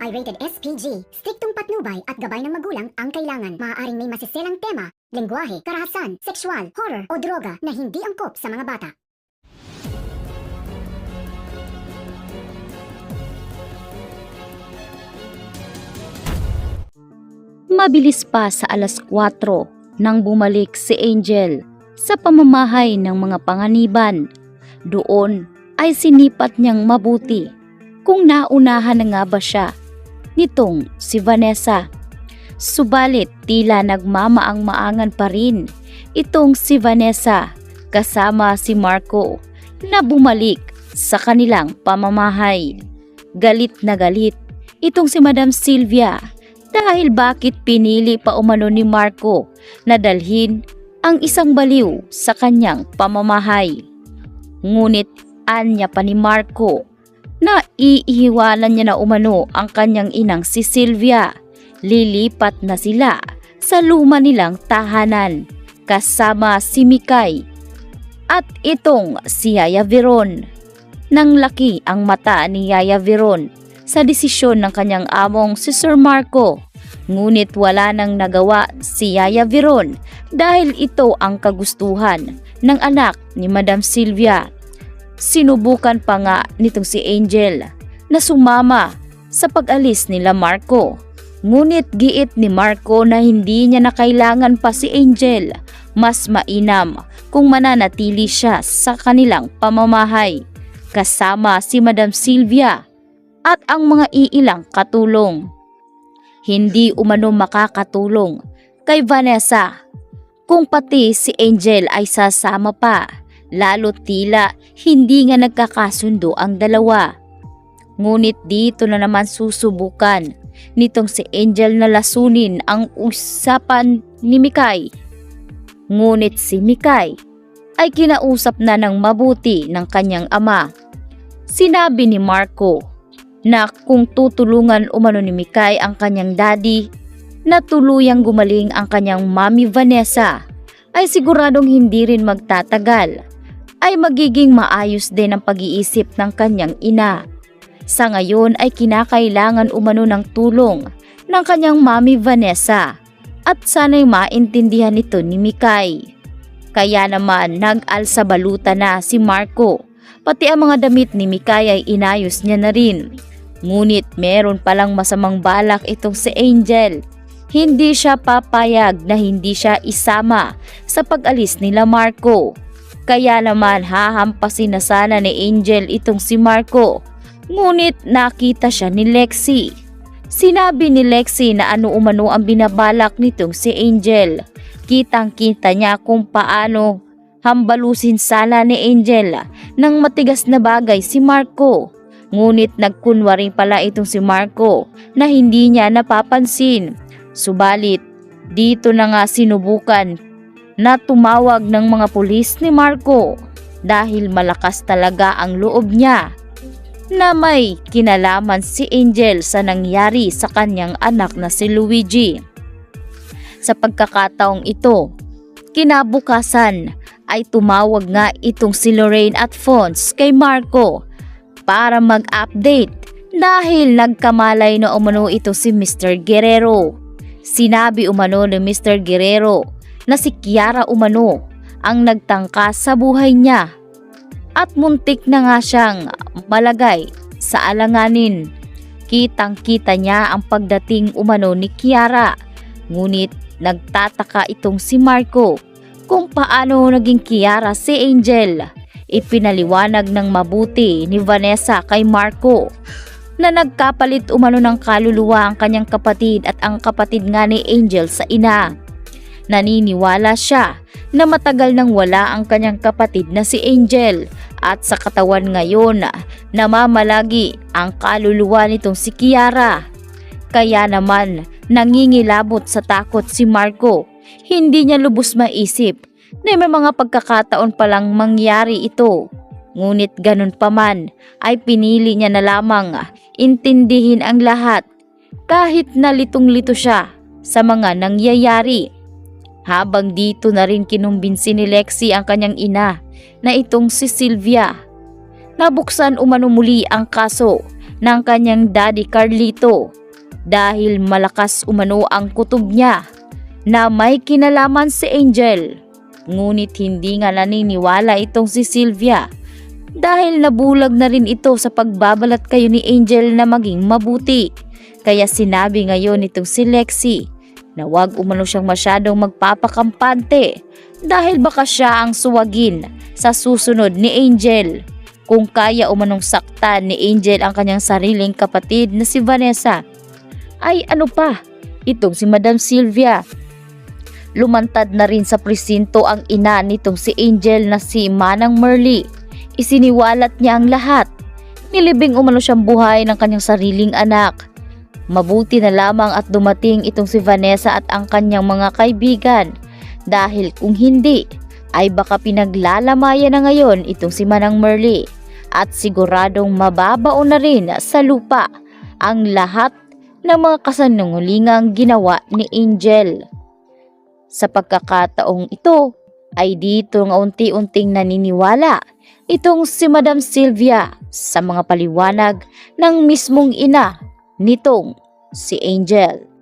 ay rated SPG. Striktong patnubay at gabay ng magulang ang kailangan. Maaaring may masiselang tema, lengguwahe, karahasan, sexual, horror o droga na hindi angkop sa mga bata. Mabilis pa sa alas 4 nang bumalik si Angel sa pamamahay ng mga panganiban. Doon ay sinipat niyang mabuti kung naunahan na nga ba siya nitong si Vanessa. Subalit tila nagmamaang-maangan pa rin itong si Vanessa kasama si Marco na bumalik sa kanilang pamamahay. Galit na galit itong si Madam Sylvia dahil bakit pinili pa umano ni Marco na dalhin ang isang baliw sa kanyang pamamahay. Ngunit anya pa ni Marco na iihiwanan niya na umano ang kanyang inang si Sylvia. Lilipat na sila sa luma nilang tahanan kasama si Mikay at itong si Yaya Veron. Nang laki ang mata ni Yaya Veron sa desisyon ng kanyang among si Sir Marco. Ngunit wala nang nagawa si Yaya Veron dahil ito ang kagustuhan ng anak ni Madam Sylvia. Sinubukan pa nga nitong si Angel na sumama sa pag-alis nila Marco. Ngunit giit ni Marco na hindi niya na kailangan pa si Angel. Mas mainam kung mananatili siya sa kanilang pamamahay kasama si Madam Sylvia at ang mga iilang katulong. Hindi umano makakatulong kay Vanessa kung pati si Angel ay sasama pa, lalo tila hindi nga nagkakasundo ang dalawa. Ngunit dito na naman susubukan nitong si Angel na lasunin ang usapan ni Mikay. Ngunit si Mikay ay kinausap na ng mabuti ng kanyang ama. Sinabi ni Marco na kung tutulungan umano ni Mikay ang kanyang daddy na tuluyang gumaling ang kanyang mami Vanessa, ay siguradong hindi rin magtatagal ay magiging maayos din ang pag-iisip ng kanyang ina. Sa ngayon ay kinakailangan umano ng tulong ng kanyang mami Vanessa at sana'y maintindihan ito ni Mikay. Kaya naman nag-alsa baluta na si Marco, pati ang mga damit ni Mikay ay inayos niya na rin. Ngunit meron palang masamang balak itong si Angel. Hindi siya papayag na hindi siya isama sa pag-alis nila Marco. Kaya naman hahampasin na sana ni Angel itong si Marco. Ngunit nakita siya ni Lexi. Sinabi ni Lexi na ano umano ang binabalak nitong si Angel. Kitang-kita niya kung paano hambalusin sana ni Angel ng matigas na bagay si Marco. Ngunit nagkunwari pala itong si Marco na hindi niya napapansin. Subalit dito na nga sinubukan na tumawag ng mga pulis ni Marco dahil malakas talaga ang loob niya na may kinalaman si Angel sa nangyari sa kanyang anak na si Luigi. Sa pagkakataong ito, kinabukasan ay tumawag nga itong si Lorraine at Fonz kay Marco para mag-update dahil nagkamalay na umano ito si Mr. Guerrero. Sinabi umano ni Mr. Guerrero na si Kiara umano ang nagtangka sa buhay niya at muntik na nga siyang malagay sa alanganin. Kitang-kita niya ang pagdating umano ni Kiara. Ngunit nagtataka itong si Marco kung paano naging Kiara si Angel. Ipinaliwanag ng mabuti ni Vanessa kay Marco na nagkapalit umano ng kaluluwa ang kanyang kapatid at ang kapatid nga ni Angel sa ina. Naniniwala siya na matagal nang wala ang kanyang kapatid na si Angel at sa katawan ngayon namamalagi ang kaluluwa nitong si Kiara. Kaya naman nangingilabot sa takot si Marco. Hindi niya lubos maisip na may mga pagkakataon palang mangyari ito. Ngunit ganun pa man ay pinili niya na lamang intindihin ang lahat kahit na litong-lito siya sa mga nangyayari. Habang dito na rin kinumbinsi ni Lexi ang kanyang ina na itong si Sylvia. Nabuksan umano muli ang kaso ng kanyang daddy Carlito dahil malakas umano ang kutob niya na may kinalaman si Angel. Ngunit hindi nga naniniwala itong si Sylvia dahil nabulag na rin ito sa pagbabalat kayo ni Angel na maging mabuti. Kaya sinabi ngayon nitong si Lexie na wag umano siyang masyadong magpapakampante dahil baka siya ang suwagin sa susunod ni Angel. Kung kaya umanong saktan ni Angel ang kanyang sariling kapatid na si Vanessa, ay ano pa, itong si Madam Sylvia. Lumantad na rin sa presinto ang ina nitong si Angel na si Manang Merly. Isiniwalat niya ang lahat. Nilibing umano siyang buhay ng kanyang sariling anak. Mabuti na lamang at dumating itong si Vanessa at ang kanyang mga kaibigan dahil kung hindi ay baka pinaglalamayan na ngayon itong si Manang Merly at siguradong mababaon na rin sa lupa ang lahat ng mga kasanungulingang ginawa ni Angel. Sa pagkakataong ito ay dito nga unti-unting naniniwala itong si Madam Sylvia sa mga paliwanag ng mismong ina nitong si Angel.